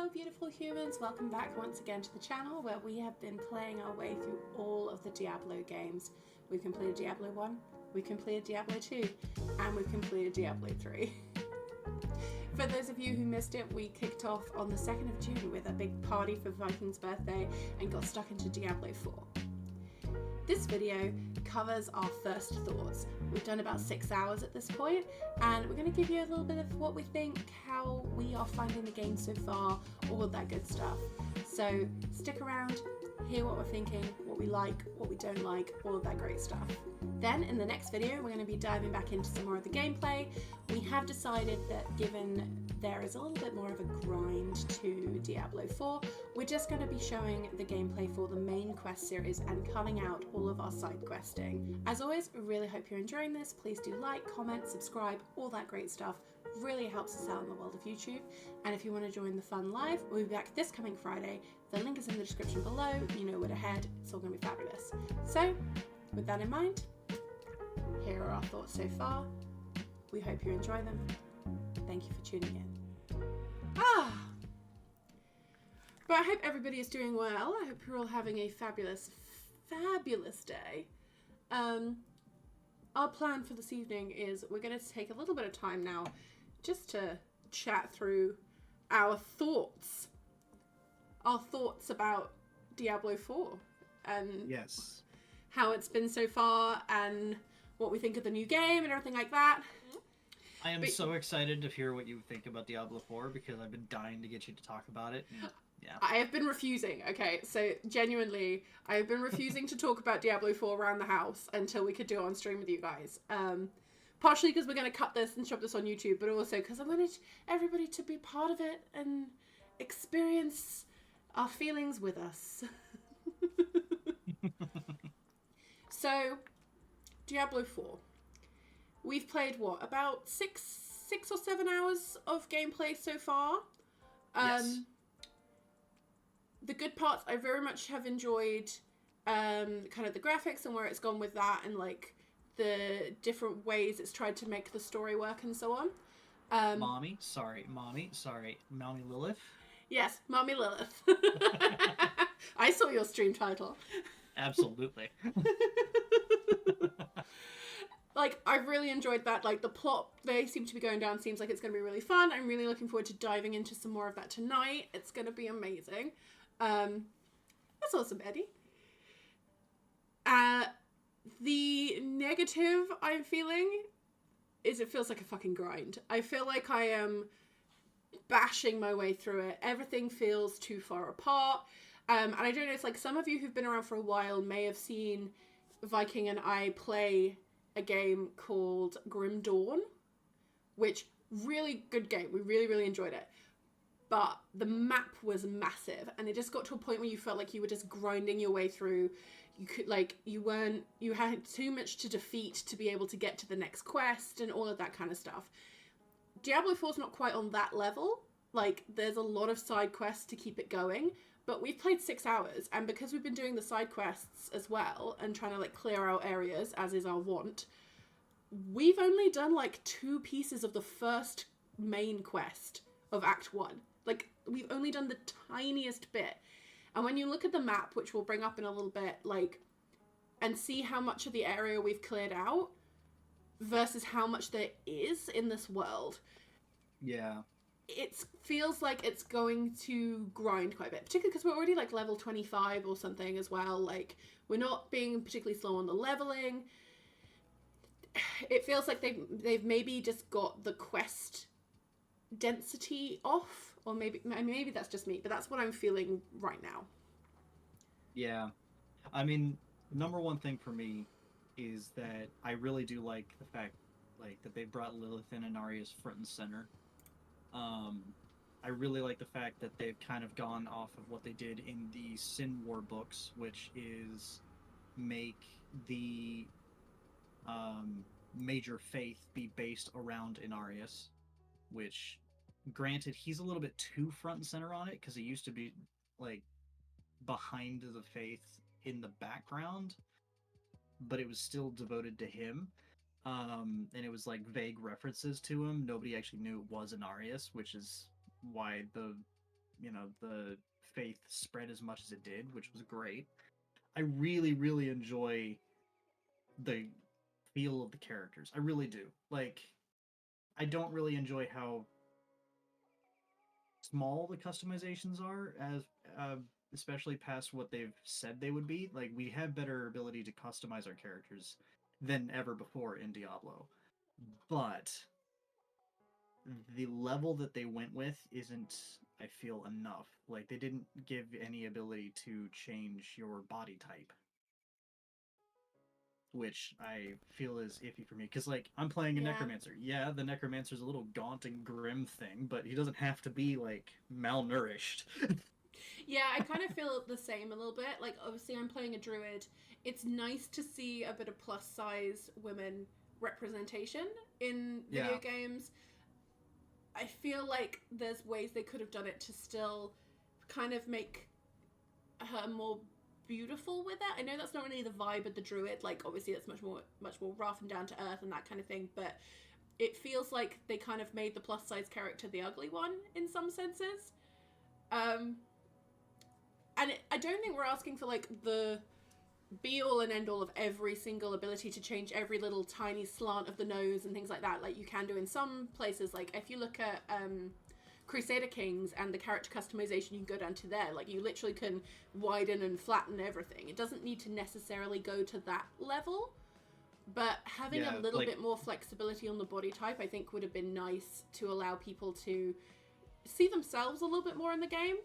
Hello beautiful humans, welcome back once again to the channel where we have been playing our way through all of the Diablo games. We've completed Diablo 1, we've completed Diablo 2, and we've completed Diablo 3. For those of you who missed it, we kicked off on the 2nd of June with a big party for Viking's birthday and got stuck into Diablo 4. This video covers our first thoughts. We've done about 6 hours at this point, and we're going to give you a little bit of what we think, how we are finding the game so far, all of that good stuff. So stick around, hear what we're thinking, what we like, what we don't like, all of that great stuff. Then in the next video, we're going to be diving back into some more of the gameplay. We have decided that given there is a little bit more of a grind to Diablo 4, we're just going to be showing the gameplay for the main quest series and cutting out all of our side questing. As always, we really hope you're enjoying this. Please do like, comment, subscribe, all that great stuff. Really helps us out in the world of YouTube. And if you want to join the fun live, we'll be back this coming Friday. The link is in the description below. You know where to head. It's all going to be fabulous. So, with that in mind, here are our thoughts so far. We hope you enjoy them. Thank you for tuning in. But I hope everybody is doing well. I hope you're all having a fabulous, fabulous day. Our plan for this evening is we're going to take a little bit of time now just to chat through our thoughts. Our thoughts about Diablo 4 and yes, how it's been so far and what we think of the new game and everything like that. I am so excited to hear what you think about Diablo 4 because I've been dying to get you to talk about it. Yeah. I have been refusing, okay, so genuinely, I have been refusing to talk about Diablo 4 around the house until we could do it on stream with you guys. Partially because we're going to cut this and shove this on YouTube, but also because I wanted everybody to be part of it and experience our feelings with us. So, Diablo 4. We've played, what, about six or 7 hours of gameplay so far? Yes. The good parts, I very much have enjoyed kind of the graphics and where it's gone with that and, like, the different ways it's tried to make the story work and so on. Mommy Lilith. Yes, Mommy Lilith. I saw your stream title. Absolutely. Like, I've really enjoyed that. Like, the plot they seem to be going down seems like it's going to be really fun. I'm really looking forward to diving into some more of that tonight. It's going to be amazing. That's awesome, Eddie. The negative I'm feeling is it feels like a fucking grind. I feel like I am bashing my way through it. Everything feels too far apart. And I don't know, it's like some of you who've been around for a while may have seen Viking and I play a game called Grim Dawn, which really good game. We really, really enjoyed it. But the map was massive and it just got to a point where you felt like you were just grinding your way through. You could, like, you had too much to defeat to be able to get to the next quest and all of that kind of stuff. Diablo 4 is not quite on that level. Like, there's a lot of side quests to keep it going, but we've played 6 hours, and because we've been doing the side quests as well and trying to, like, clear out areas, as is our wont, we've only done, like, 2 pieces of the first main quest of Act 1. Like, we've only done the tiniest bit. And when you look at the map, which we'll bring up in a little bit, like, and see how much of the area we've cleared out versus how much there is in this world. Yeah. It feels like it's going to grind quite a bit, particularly because we're already like level 25 or something as well. Like, we're not being particularly slow on the leveling. It feels like they've maybe just got the quest density off, or maybe that's just me, but that's what I'm feeling right now. Yeah. I mean, number one thing for me is that I really do like the fact, like, that they brought Lilith and Inarius front and center. I really like the fact that they've kind of gone off of what they did in the Sin War books, which is make the major faith be based around Inarius, which, granted, he's a little bit too front and center on it because he used to be, like, behind the faith in the background, but it was still devoted to him. And it was like vague references to him. Nobody actually knew it was Inarius, which is why the the faith spread as much as it did, which was great. I really, really enjoy the feel of the characters. I really do. Like, I don't really enjoy how small the customizations are, as uh, especially past what they've said they would be. Like, we have better ability to customize our characters than ever before in Diablo, but the level that they went with isn't, I feel, enough. Like, they didn't give any ability to change your body type, which I feel is iffy for me. Because, like, I'm playing a Yeah. necromancer. Yeah, the necromancer's a little gaunt and grim thing, but he doesn't have to be, like, malnourished. Yeah, I kind of feel the same a little bit. Like, obviously, I'm playing a druid. It's nice to see a bit of plus size women representation in video Yeah, games. I feel like there's ways they could have done it to still kind of make her more beautiful with it. I know that's not really the vibe of the druid. Like, obviously, that's much more rough and down to earth and that kind of thing. But it feels like they kind of made the plus size character the ugly one in some senses. Um, I don't think we're asking for like the be all and end all of every single ability to change every little tiny slant of the nose and things like that, like you can do in some places. Like if you look at Crusader Kings and the character customization you can go down to there, like you literally can widen and flatten everything. It doesn't need to necessarily go to that level, but having a yeah, little like bit more flexibility on the body type I think would have been nice to allow people to see themselves a little bit more in the game.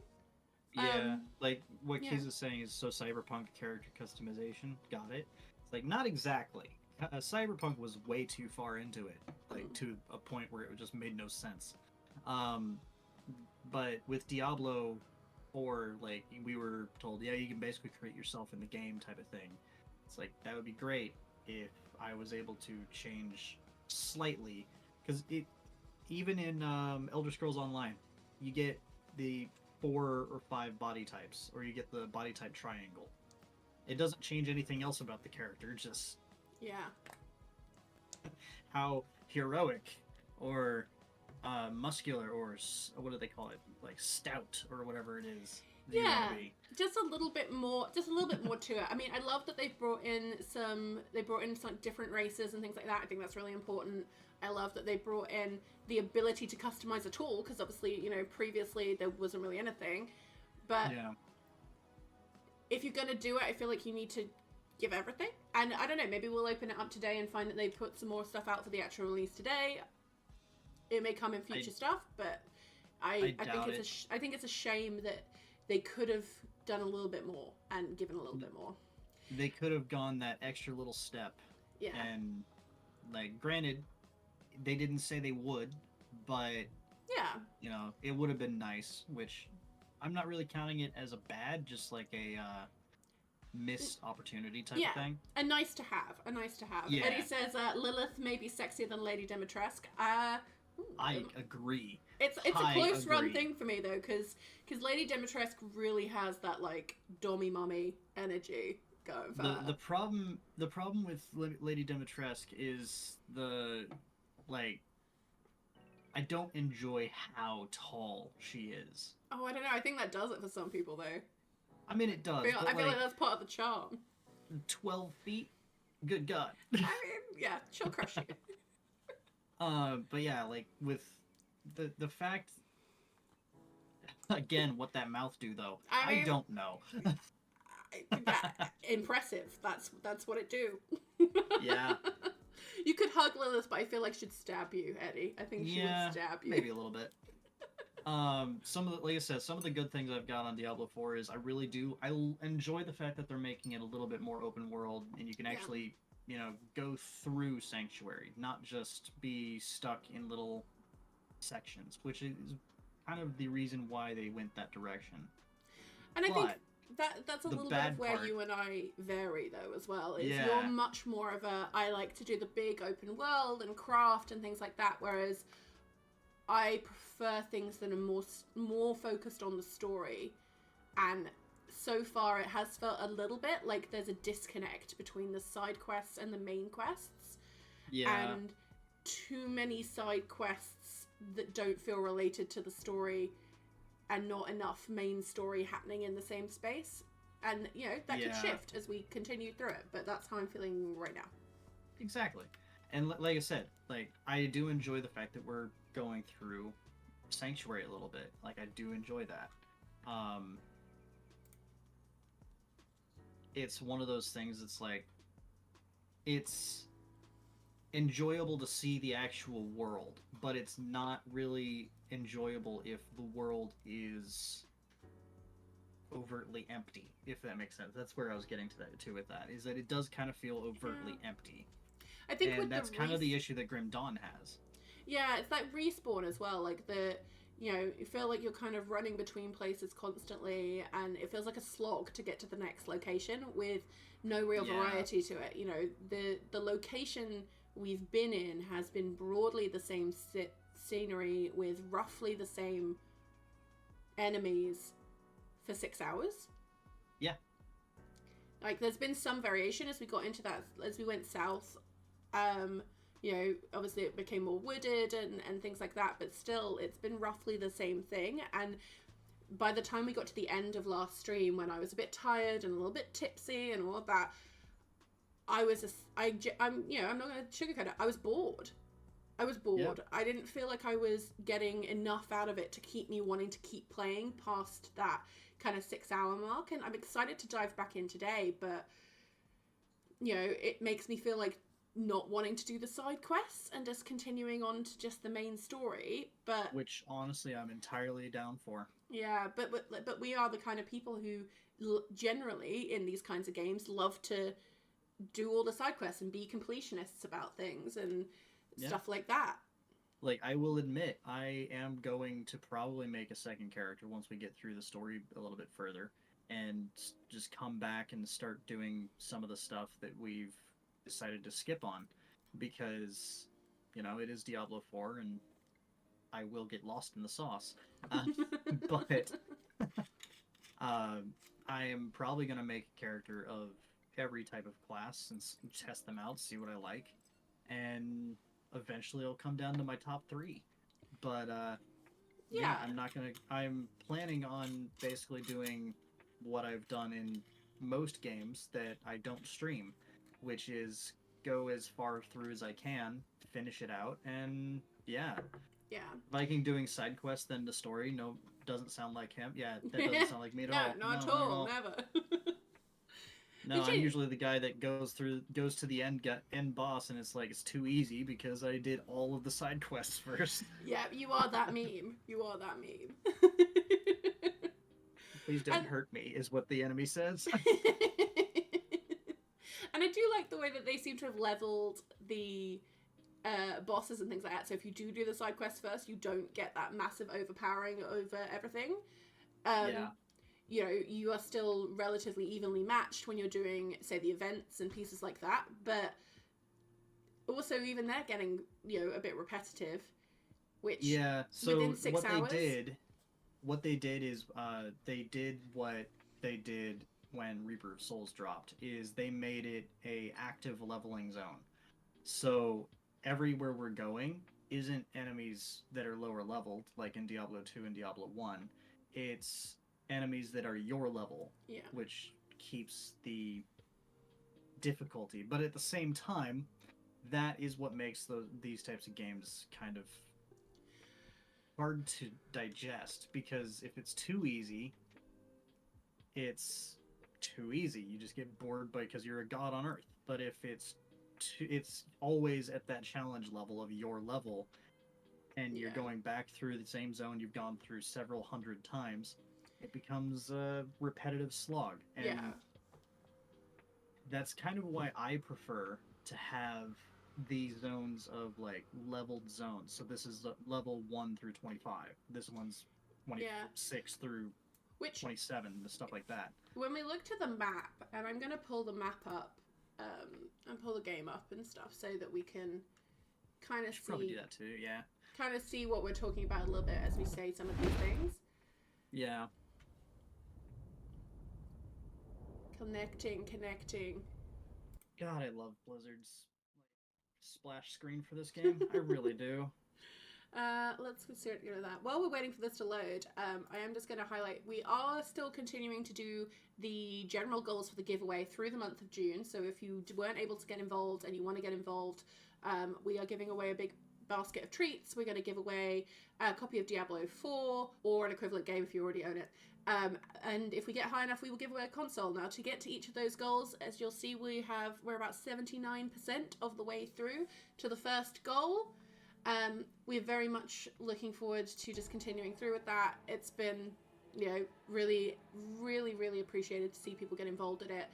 yeah, like what Yeah. Keys is saying is so cyberpunk character customization. Got it. It's like not exactly. Cyberpunk was way too far into it, like to a point where it just made no sense. Um, but with Diablo 4, like we were told, yeah, you can basically create yourself in the game type of thing. It's like that would be great if I was able to change slightly, because it even in Elder Scrolls Online, you get the 4 or 5 body types, or you get the body type triangle. It doesn't change anything else about the character, just Yeah. how heroic or muscular or what do they call it, like stout or whatever it is that you want Yeah, to be. just a little bit more, just a little bit more to it. I mean, I love that they brought in some different races and things like that. I think that's really important. I love that they brought in the ability to customize a tool, because obviously, previously there wasn't really anything. But Yeah, if you're gonna do it, I feel like you need to give everything. And I don't know, maybe we'll open it up today and find that they put some more stuff out for the actual release today. It may come in future stuff, but I think doubt I think it's a shame that they could have done a little bit more and given a little bit more. they could have gone that extra little step. Yeah. And like, granted, they didn't say they would, but Yeah. it would have been nice, which I'm not really counting it as a bad, just like a missed opportunity type Yeah. of thing. A nice to have. A nice to have. Yeah. Eddie says Lilith may be sexier than Lady Dimitrescu. I agree. It's I a close run agree. thing for me though, because Lady Dimitrescu really has that like dommy mummy energy going for the her. the problem with Lady Dimitrescu is the, like, I don't enjoy how tall she is. Oh, I don't know. I think that does it for some people though. I mean, it does, I but feel like like that's part of the charm. 12 feet, good God. I mean, yeah, she'll crush you. But yeah, like with the fact, again, what that mouth do though, I I mean, don't know. impressive. That's what it do. Yeah. You could hug Lilith, but I feel like she'd stab you, Eddie. I think she would stab you. Maybe a little bit. Some of the, like I said, some of the good things I've got on Diablo 4 is I enjoy the fact that they're making it a little bit more open world, and you can actually, go through Sanctuary, not just be stuck in little sections, which is kind of the reason why they went that direction. And I think But that's a the little bit bad of where part- you and I vary though as well. Is Yeah. you're much more of a I like to do the big open world and craft and things like that, whereas I prefer things that are more focused on the story. And so far it has felt a little bit like there's a disconnect between the side quests and the main quests. Yeah. And too many side quests that don't feel related to the story and not enough main story happening in the same space. And, you know, that could shift as we continue through it, but that's how I'm feeling right now. Exactly. And like I said, like, I do enjoy the fact that we're going through Sanctuary a little bit. Like, I do enjoy that. It's one of those things that's like, it's enjoyable to see the actual world, but it's not really enjoyable if the world is overtly empty, if that makes sense. That's where I was getting to that too with that, is that it does kind of feel overtly empty. I think and that's kind of the issue that Grim Dawn has. Yeah, it's like Respawn as well. Like you know, you feel like you're kind of running between places constantly, and it feels like a slog to get to the next location with no real variety to it. You know, the location we've been in has been broadly the same scenery with roughly the same enemies for 6 hours. Yeah. Like, there's been some variation as we got into that, as we went south. You know, obviously it became more wooded and things like that, but still, it's been roughly the same thing. And by the time we got to the end of last stream, when I was a bit tired and a little bit tipsy and all of that, I'm you know, I'm not going to sugarcoat it. I was bored. Yep. I didn't feel like I was getting enough out of it to keep me wanting to keep playing past that kind of 6 hour mark. And I'm excited to dive back in today, but, you know, it makes me feel like not wanting to do the side quests and just continuing on to just the main story. But which honestly I'm entirely down for. Yeah, but we are the kind of people who generally in these kinds of games love to do all the side quests and be completionists about things and stuff like that. Like, I will admit, I am going to probably make a second character once we get through the story a little bit further and just come back and start doing some of the stuff that we've decided to skip on, because, you know, it is Diablo 4 and I will get lost in the sauce. But I am probably going to make a character of every type of class and test them out, see what I like, and eventually it'll come down to my top 3. But I'm planning on basically doing what I've done in most games that I don't stream, which is go as far through as I can, finish it out, and Viking doing side quests then the story. No, doesn't sound like him. Yeah, that doesn't sound like me at all. No, not at all. Never. No, I'm usually the guy that goes to the end boss, and it's like, it's too easy because I did all of the side quests first. Yeah, you are that meme. You are that meme. Please don't hurt me, is what the enemy says. And I do like the way that they seem to have leveled the bosses and things like that. So if you do the side quests first, you don't get that massive overpowering over everything. You know, you are still relatively evenly matched when you're doing, say, the events and pieces like that. But also, even they're getting, you know, a bit repetitive. Which so within 6 hours, what they did is they did what they did when Reaper of Souls dropped, is they made it a active leveling zone. So everywhere we're going isn't enemies that are lower leveled, like in Diablo 2 and Diablo 1. It's enemies that are your level, which keeps the difficulty. But at the same time, that is what makes these types of games kind of hard to digest, because if it's too easy, it's too easy. You just get bored because you're a god on Earth. But if it's always at that challenge level of your level, and you're going back through the same zone you've gone through several hundred times, it becomes a repetitive slog. And that's kind of why I prefer to have these zones of, like, leveled zones. So this is level 1 through 25. This one's 26 through 27, stuff like that. When we look to the map, and I'm going to pull the map up and pull the game up and stuff so that we can kind of see. Probably do that too, yeah. Kind of see what we're talking about a little bit as we say some of these things. Yeah. Connecting. God, I love Blizzard's splash screen for this game. I really do. Let's consider that. While we're waiting for this to load, I am just going to highlight we are still continuing to do the general goals for the giveaway through the month of June. So if you weren't able to get involved and you want to get involved, we are giving away a big basket of treats. We're going to give away a copy of Diablo 4 or an equivalent game if you already own it. And if we get high enough, we will give away a console. Now, to get to each of those goals, as you'll see, we're about 79% of the way through to the first goal. We're very much looking forward to just continuing through with that. It's been, really, really, really appreciated to see people get involved in it.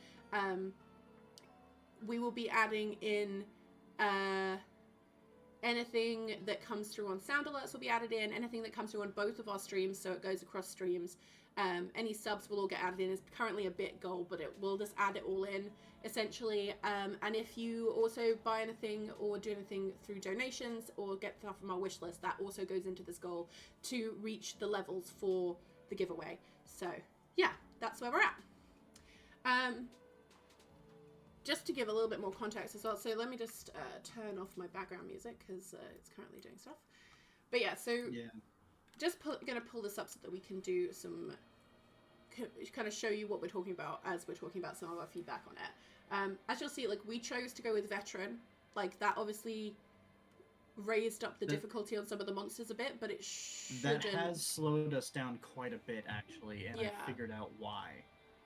We will be adding in anything that comes through on sound alerts will be added in. Anything that comes through on both of our streams, so it goes across streams. Any subs will all get added in. It's currently a bit goal, but we'll just add it all in, essentially. And if you also buy anything or do anything through donations or get stuff from our wish list, that also goes into this goal to reach the levels for the giveaway. So, yeah, that's where we're at. Just to give a little bit more context as well, so let me just turn off my background music because it's currently doing stuff. But yeah, so just going to pull this up so that we can do some, kind of show you what we're talking about as we're talking about some of our feedback on it. As you'll see, like, we chose to go with veteran. Like, that obviously raised up the difficulty on some of the monsters a bit, but it shouldn't. That has slowed us down quite a bit, actually, and I figured out why.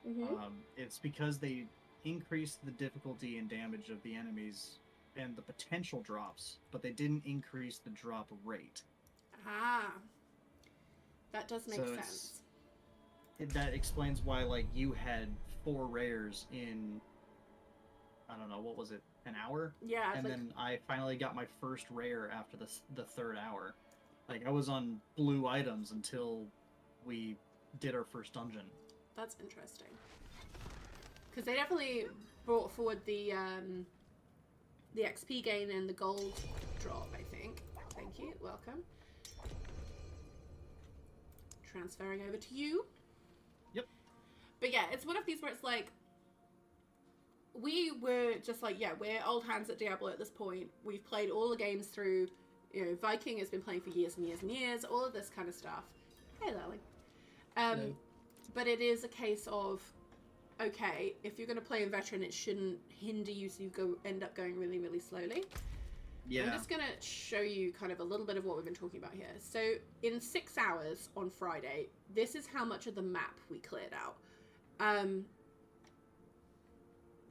Mm-hmm. It's because they increased the difficulty and damage of the enemies and the potential drops, but they didn't increase the drop rate. Ah, that does make sense. That explains why, like, you had 4 rares in, I don't know, what was it, an hour? Yeah. And then I finally got my first rare after the 3rd hour. Like, I was on blue items until we did our first dungeon. That's interesting. Because they definitely brought forward the XP gain and the gold drop, I think. Thank you. Welcome. Transferring over to you. Yep. But yeah, it's one of these where it's like, we were just like, yeah, we're old hands at Diablo at this point. We've played all the games through, Viking has been playing for years and years and years, all of this kind of stuff. Hey, darling. Hello. But it is a case of, okay, if you're going to play in veteran, it shouldn't hinder you so you end up going really, really slowly. Yeah. I'm just going to show you kind of a little bit of what we've been talking about here. So in 6 hours on Friday, this is how much of the map we cleared out.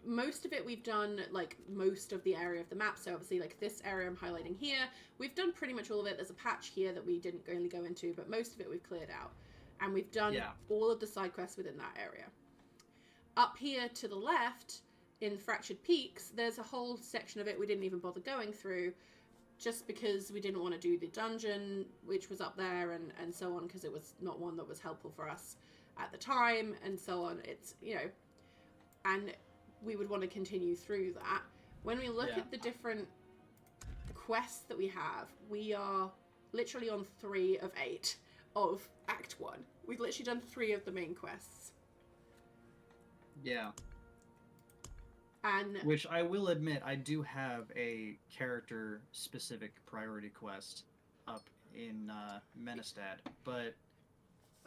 Most of it we've done, like, most of the area of the map. So obviously, like, this area I'm highlighting here, we've done pretty much all of it. There's a patch here that we didn't only go into, but most of it we've cleared out. And we've done all of the side quests within that area. Up here to the left, in Fractured Peaks, there's a whole section of it we didn't even bother going through, just because we didn't want to do the dungeon, which was up there, and so on, because it was not one that was helpful for us at the time, and so on. It's, and we would want to continue through that. When we look at the different quests that we have, we are literally on 3 of 8 of Act 1. We've literally done 3 of the main quests. Yeah. And which I will admit, I do have a character-specific priority quest up in Menestad, but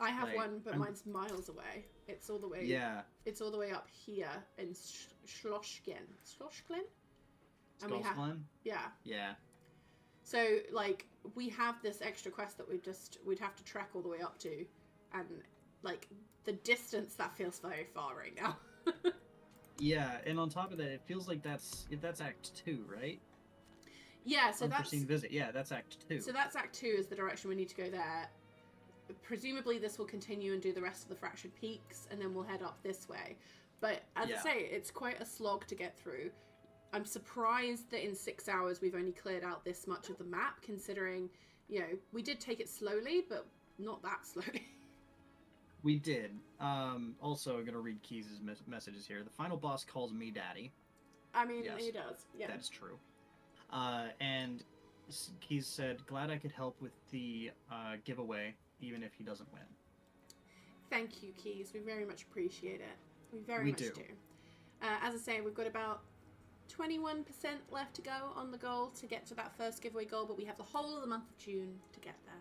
I have one, but mine's miles away. It's all the way. Yeah. It's all the way up here in Schlossglen. Schlossglen? And we have. Yeah. Yeah. So, like, we have this extra quest that we'd have to trek all the way up to, and, like, the distance, that feels very far right now. Yeah, and on top of that, it feels like that's Act 2, right? Yeah, so Unforeseen visit. Yeah, that's Act 2. So that's Act 2 is the direction we need to go there. Presumably this will continue and do the rest of the Fractured Peaks, and then we'll head up this way. But as I say, it's quite a slog to get through. I'm surprised that in 6 hours we've only cleared out this much of the map, considering, we did take it slowly, but not that slowly. We did. Also, I'm going to read Keys' messages here. The final boss calls me daddy. I mean, yes, he does. Yeah. That is true. And Keys said, glad I could help with the giveaway, even if he doesn't win. Thank you, Keys. We very much appreciate it. We very much do. As I say, we've got about 21% left to go on the goal to get to that first giveaway goal, but we have the whole of the month of June to get there.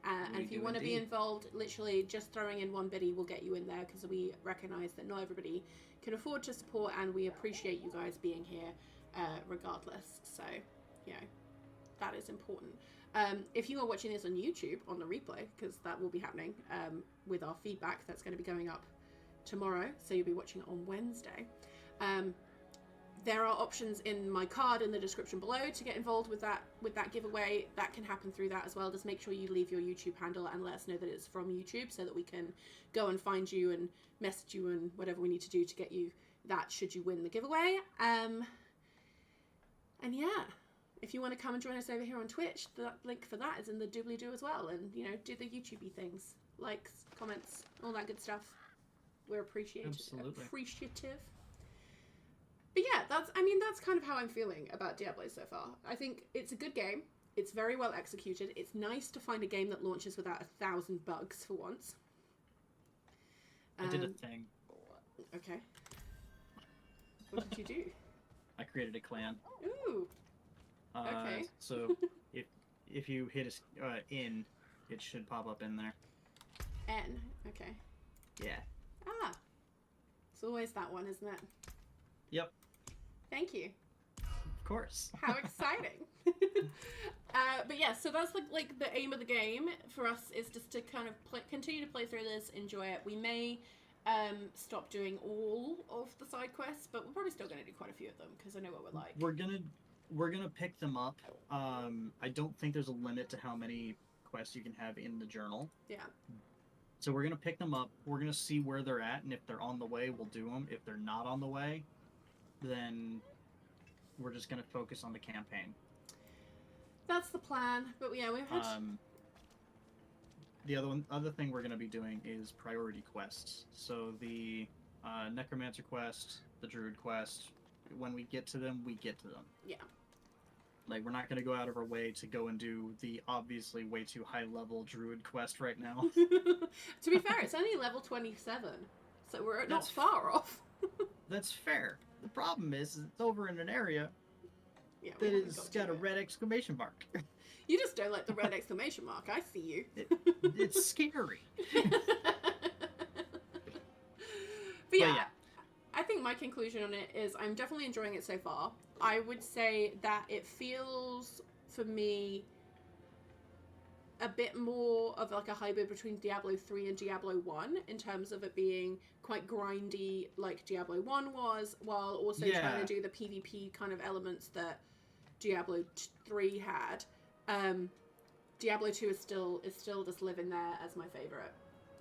And if you want to be involved, literally just throwing in one biddy will get you in there, because we recognise that not everybody can afford to support, and we appreciate you guys being here regardless. So, you know, that is important. If you are watching this on YouTube on the replay, because that will be happening with our feedback, that's going to be going up tomorrow, so you'll be watching it on Wednesday. There are options in my card in the description below to get involved with that giveaway. That can happen through that as well. Just make sure you leave your YouTube handle and let us know that it's from YouTube, so that we can go and find you and message you and whatever we need to do to get you that, should you win the giveaway. And yeah, if you want to come and join us over here on Twitch, the link for that is in the doobly-doo as well. And, you know, do the YouTube-y things. Likes, comments, all that good stuff. We're appreciative. But yeah, that's kind of how I'm feeling about Diablo so far. I think it's a good game. It's very well executed. It's nice to find a game that launches without 1,000 bugs for once. I did a thing. Okay. What did you do? I created a clan. Ooh. Okay. So if you hit in, it should pop up in there. N. Okay. Yeah. Ah. It's always that one, isn't it? Yep. Thank you. Of course. How exciting. But yeah, so that's like the aim of the game for us, is just to kind of continue to play through this, enjoy it. We may stop doing all of the side quests, but we're probably still going to do quite a few of them, because I know what we're like. We're gonna pick them up. I don't think there's a limit to how many quests you can have in the journal. Yeah. So we're gonna pick them up. We're gonna see where they're at, and if they're on the way, we'll do them. If they're not on the way, then we're just gonna focus on the campaign. That's the plan. But yeah, we've had. The other thing we're gonna be doing is priority quests. So the Necromancer quest, the Druid quest. When we get to them, we get to them. Yeah. Like, we're not going to go out of our way to go and do the obviously way too high-level Druid quest right now. To be fair, it's only level 27, so we're not far off. That's fair. The problem is it's over in an area that has got a red exclamation mark. You just don't like the red exclamation mark. I see you. It's scary. But yeah. I think my conclusion on it is I'm definitely enjoying it so far. I would say that it feels, for me, a bit more of like a hybrid between Diablo 3 and Diablo 1 in terms of it being quite grindy like Diablo 1 was, while also trying to do the PvP kind of elements that Diablo 3 had. Diablo 2 is still just living there as my favorite.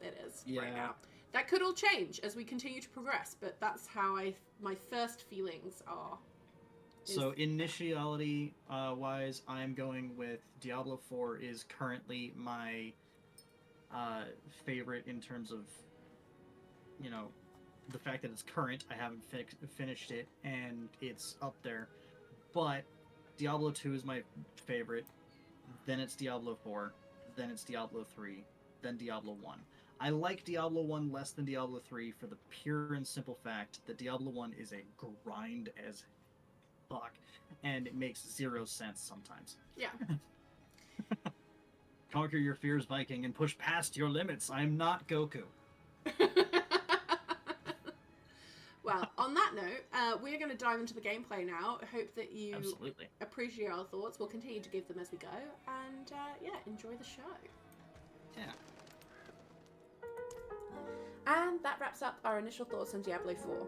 It is right now. That could all change as we continue to progress, but that's how my first feelings are. So initiality wise, I'm going with Diablo 4 is currently my favorite in terms of, you know, the fact that it's current. I haven't finished it, and it's up there. But Diablo 2 is my favorite. Then it's Diablo 4. Then it's Diablo 3. Then Diablo 1. I like Diablo 1 less than Diablo 3 for the pure and simple fact that Diablo 1 is a grind as fuck, and it makes zero sense sometimes. Yeah. Conquer your fears, Viking, and push past your limits. I am not Goku. Well, on that note, we're going to dive into the gameplay now. I hope that you appreciate our thoughts. We'll continue to give them as we go, and enjoy the show. Yeah. And that wraps up our initial thoughts on Diablo 4.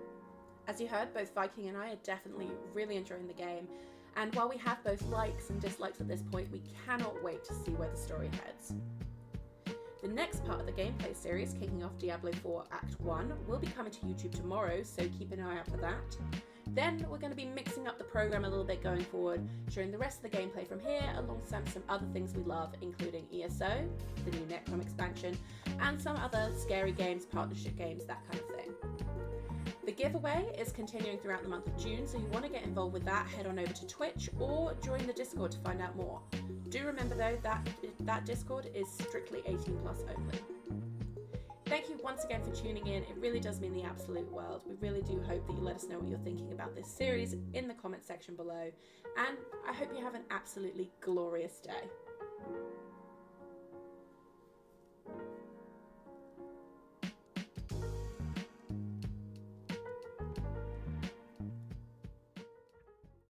As you heard, both Viking and I are definitely really enjoying the game, and while we have both likes and dislikes at this point, we cannot wait to see where the story heads. The next part of the gameplay series, kicking off Diablo 4 Act 1, will be coming to YouTube tomorrow, so keep an eye out for that. Then we're going to be mixing up the program a little bit going forward, showing the rest of the gameplay from here, alongside some other things we love, including ESO, the new Necrom expansion, and some other scary games, partnership games, that kind of thing. The giveaway is continuing throughout the month of June, so you want to get involved with that, head on over to Twitch or join the Discord to find out more. Do remember though that Discord is strictly 18+ only. Thank you once again for tuning in. It really does mean the absolute world. We really do hope that you let us know what you're thinking about this series in the comment section below. And I hope you have an absolutely glorious day.